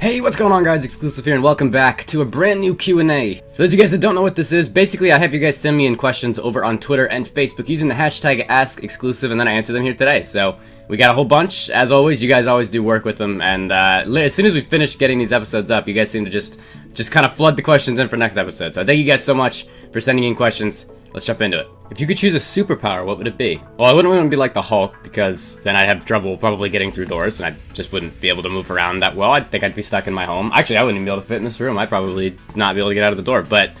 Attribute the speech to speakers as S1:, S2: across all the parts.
S1: Hey, what's going on guys, Xclusive here, and welcome back to a brand new Q&A. For those of you guys that don't know what this is, basically I have you guys send me in questions over on Twitter and Facebook using the hashtag AskXclusive, and then I answer them here today. So, we got a whole bunch. As always, you guys always do work with them, and as soon as we finish getting these episodes up, you guys seem to just kind of flood the questions in for next episode. So thank you guys so much for sending in questions. Let's jump into it. If you could choose a superpower, what would it be? Well, I wouldn't want to be like the Hulk, because then I'd have trouble probably getting through doors, and I just wouldn't be able to move around that well. I think I'd be stuck in my home. Actually, I wouldn't even be able to fit in this room. I'd probably not be able to get out of the door. But,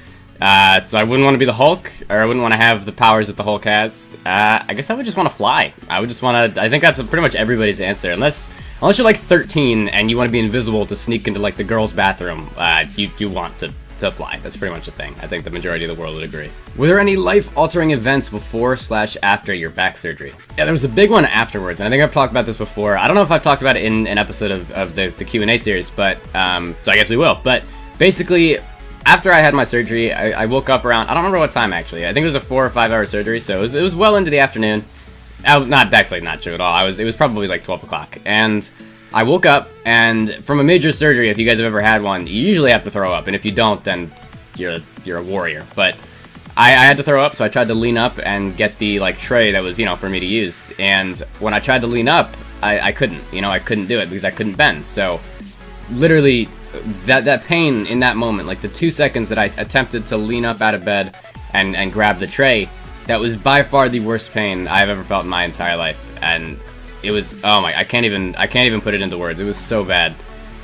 S1: so I wouldn't want to be the Hulk, or I wouldn't want to have the powers that the Hulk has. I guess I would just want to fly. I would just want to, I think that's pretty much everybody's answer. Unless you're like 13 and you want to be invisible to sneak into like the girls' bathroom, you want to fly. That's pretty much a thing. I think the majority of the world would agree. Were there any life-altering events before/after your back surgery? Yeah, there was a big one afterwards, and I think I've talked about this before. I don't know if I've talked about it in an episode of the Q&A series, but so I guess we will. But basically, after I had my surgery, I woke up around, I don't remember what time actually. I think it was a 4 or 5 hour surgery, so it was well into the afternoon. That's like not true at all. It was probably like 12 o'clock, and I woke up, and from a major surgery, if you guys have ever had one, you usually have to throw up, and if you don't, then you're a warrior. But I had to throw up, so I tried to lean up and get the like tray that was, for me to use. And when I tried to lean up, I couldn't, I couldn't do it because I couldn't bend. So literally, that pain in that moment, like the 2 seconds that I attempted to lean up out of bed and grab the tray, that was by far the worst pain I've ever felt in my entire life. And it was, oh my, I can't even put it into words. It was so bad.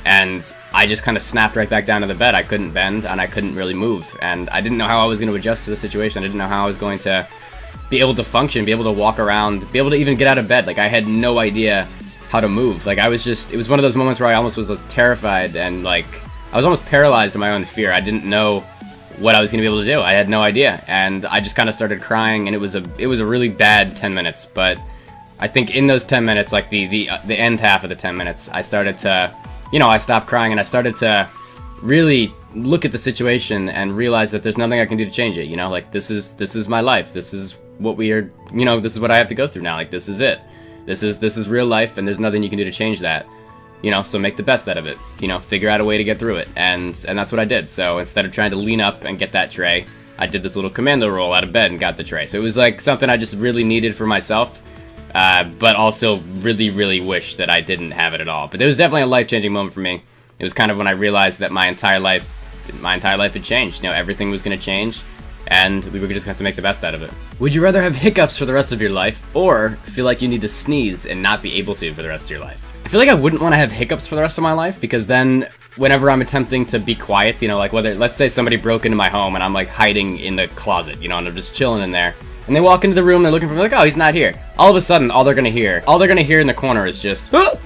S1: And I just kind of snapped right back down to the bed. I couldn't bend, and I couldn't really move. And I didn't know how I was going to adjust to the situation. I didn't know how I was going to be able to function, be able to walk around, be able to even get out of bed. Like, I had no idea how to move. Like, it was one of those moments where I almost was terrified, and like, I was almost paralyzed in my own fear. I didn't know what I was going to be able to do. I had no idea. And I just kind of started crying, and it was a really bad 10 minutes. But I think in those 10 minutes, like the end half of the 10 minutes, I started to, I stopped crying, and I started to really look at the situation and realize that there's nothing I can do to change it. Like, this is my life. This is what we are, this is what I have to go through now. Like, this is it. This is real life, and there's nothing you can do to change that. So make the best out of it. Figure out a way to get through it. And that's what I did. So instead of trying to lean up and get that tray, I did this little commando roll out of bed and got the tray. So it was like something I just really needed for myself. But also really, really wish that I didn't have it at all. But it was definitely a life-changing moment for me. It was kind of when I realized that my entire life had changed. Everything was going to change, and we were just going to have to make the best out of it. Would you rather have hiccups for the rest of your life, or feel like you need to sneeze and not be able to for the rest of your life? I feel like I wouldn't want to have hiccups for the rest of my life, because then whenever I'm attempting to be quiet, like let's say somebody broke into my home and I'm like hiding in the closet, and I'm just chilling in there. And they walk into the room, they're looking for me, like, oh, he's not here. All of a sudden, all they're gonna hear in the corner is just, so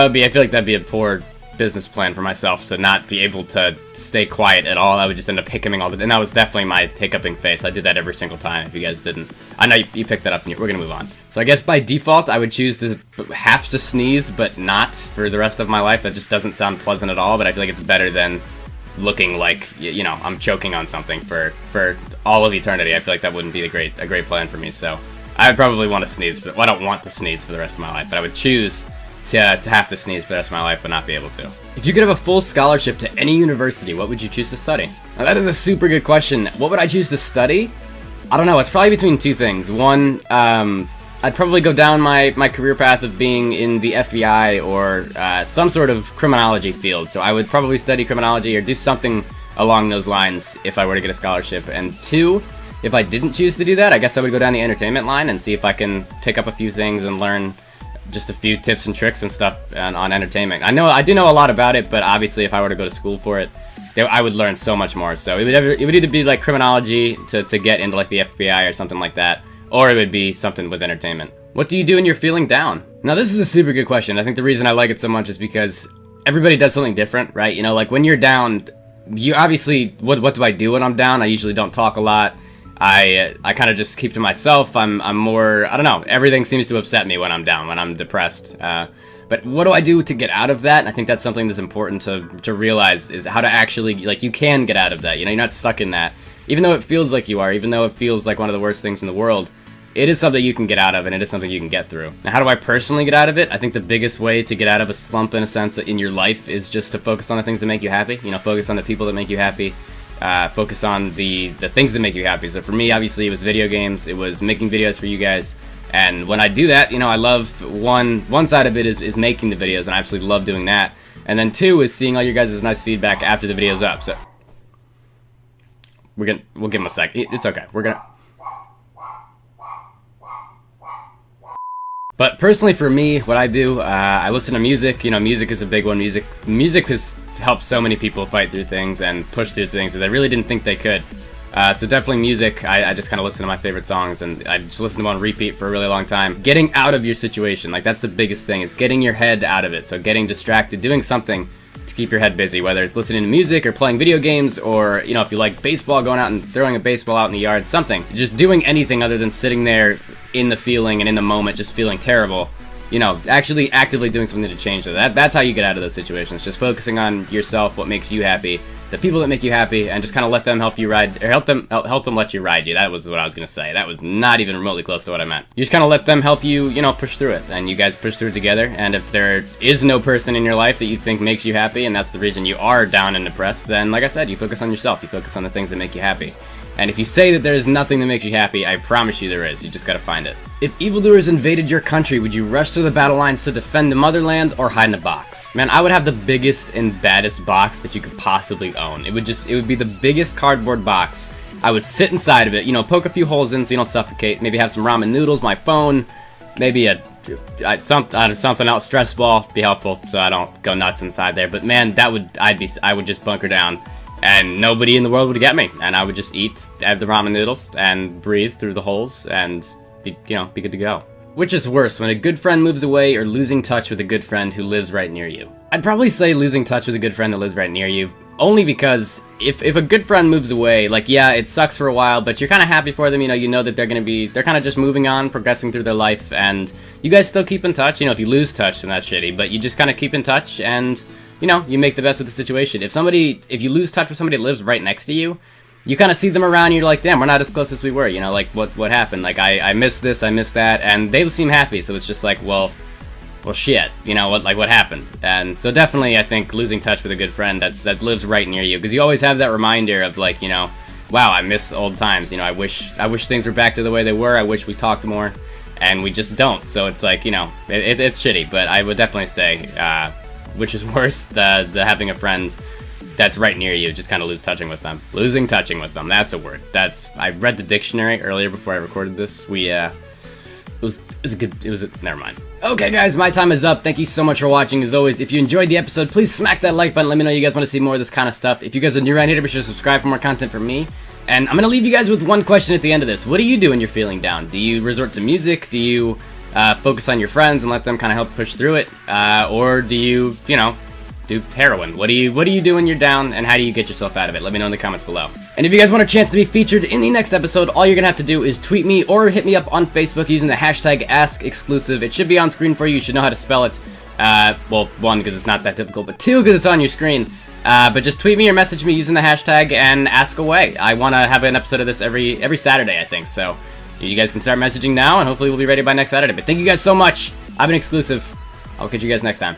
S1: I feel like that'd be a poor business plan for myself, to not be able to stay quiet at all. I would just end up hiccuping all the, and that was definitely my hiccuping face. I did that every single time, if you guys didn't. I know you picked that up, and we're gonna move on. So I guess by default, I would choose to have to sneeze, but not for the rest of my life. That just doesn't sound pleasant at all, but I feel like it's better than looking like, I'm choking on something for all of eternity. I feel like that wouldn't be a great plan for me. So I would probably want to sneeze, but I don't want to sneeze for the rest of my life. But I would choose to have to sneeze for the rest of my life, but not be able to. If you could have a full scholarship to any university, what would you choose to study? Now that is a super good question. What would I choose to study? I don't know. It's probably between two things. One, I'd probably go down my career path of being in the FBI or some sort of criminology field. So I would probably study criminology or do something along those lines if I were to get a scholarship. And two, if I didn't choose to do that, I guess I would go down the entertainment line and see if I can pick up a few things and learn just a few tips and tricks and stuff on entertainment. I do know a lot about it, but obviously if I were to go to school for it, I would learn so much more. So it would either be like criminology to get into like the FBI or something like that, or it would be something with entertainment. What do you do when you're feeling down? Now, this is a super good question. I think the reason I like it so much is because everybody does something different, right? Like when you're down, you obviously, what do I do when I'm down? I usually don't talk a lot. I kind of just keep to myself. I'm more, I don't know, everything seems to upset me when I'm down, when I'm depressed. But what do I do to get out of that? And I think that's something that's important to realize, is how to actually, like, you can get out of that. You're not stuck in that. Even though it feels like you are, even though it feels like one of the worst things in the world, it is something you can get out of, and it is something you can get through. Now, how do I personally get out of it? I think the biggest way to get out of a slump, in a sense, in your life is just to focus on the things that make you happy. You know, focus on the people that make you happy. Focus on the things that make you happy. So for me, obviously, it was video games. It was making videos for you guys. And when I do that, you know, I love one side of it is making the videos, and I absolutely love doing that. And then 2 is seeing all your guys' nice feedback after the video's up. So we'll give him a sec. It's okay. But personally, for me, what I do, I listen to music. You know, music is a big one. Music has helped so many people fight through things and push through things that they really didn't think they could. So definitely music. I just kind of listen to my favorite songs, and I just listen to them on repeat for a really long time. Getting out of your situation, like, that's the biggest thing, is getting your head out of it. So getting distracted, doing something to keep your head busy, whether it's listening to music or playing video games, or, you know, if you like baseball, going out and throwing a baseball out in the yard, something. Just doing anything other than sitting there in the feeling and in the moment just feeling terrible. You know, actually actively doing something to change that. That's how you get out of those situations. Just focusing on yourself, what makes you happy, the people that make you happy, and just kind of let them help you ride, or help them let you ride you. That was what I was gonna say. That was not even remotely close to what I meant. You just kind of let them help you, you know, push through it, and you guys push through it together. And if there is no person in your life that you think makes you happy, and that's the reason you are down and depressed, then, like I said, you focus on yourself. You focus on the things that make you happy. And if you say that there's nothing that makes you happy, I promise you there is. You just gotta find it. If evildoers invaded your country, would you rush to the battle lines to defend the motherland, or hide in a box? Man, I would have the biggest and baddest box that you could possibly own. It would be the biggest cardboard box. I would sit inside of it, you know, poke a few holes in so you don't suffocate. Maybe have some ramen noodles, my phone, maybe something else, stress ball, be helpful so I don't go nuts inside there. But man, I would just bunker down, and nobody in the world would get me, and I would just have the ramen noodles and breathe through the holes and be good to go. Which is worse, when a good friend moves away, or losing touch with a good friend who lives right near you? I'd probably say losing touch with a good friend that lives right near you, only because if a good friend moves away, like, yeah, it sucks for a while, but you're kind of happy for them. You know that they're kind of just moving on, progressing through their life, and you guys still keep in touch. You know, if you lose touch, then that's shitty, but you just kind of keep in touch, and you know, you make the best of the situation. If you lose touch with somebody that lives right next to you, you kind of see them around and you're like, damn, we're not as close as we were, you know, like, what happened? Like, I missed this, I missed that, and they seem happy, so it's just like, well, shit, you know, what happened? And so definitely, I think, losing touch with a good friend that lives right near you, because you always have that reminder of, like, you know, wow, I miss old times, you know, I wish things were back to the way they were, I wish we talked more, and we just don't, so it's like, you know, it's shitty, but I would definitely say, which is worse, the having a friend that's right near you, just kind of losing touching with them. That's a word. I read the dictionary earlier before I recorded this. Never mind. Okay, guys, my time is up. Thank you so much for watching. As always, if you enjoyed the episode, please smack that like button. Let me know you guys want to see more of this kind of stuff. If you guys are new around here, be sure to subscribe for more content from me. And I'm going to leave you guys with one question at the end of this. What do you do when you're feeling down? Do you resort to music? Do you focus on your friends and let them kind of help push through it? Or do you, you know, do heroin? What do you do when you're down, and how do you get yourself out of it? Let me know in the comments below. And if you guys want a chance to be featured in the next episode, all you're gonna have to do is tweet me or hit me up on Facebook using the hashtag #Xclusive. It should be on screen for you. You should know how to spell it. Well, 1, because it's not that difficult, but 2, because it's on your screen. But just tweet me or message me using the hashtag and ask away. I want to have an episode of this every Saturday, I think, so you guys can start messaging now, and hopefully we'll be ready by next Saturday. But thank you guys so much. I've been Xclusive. I'll catch you guys next time.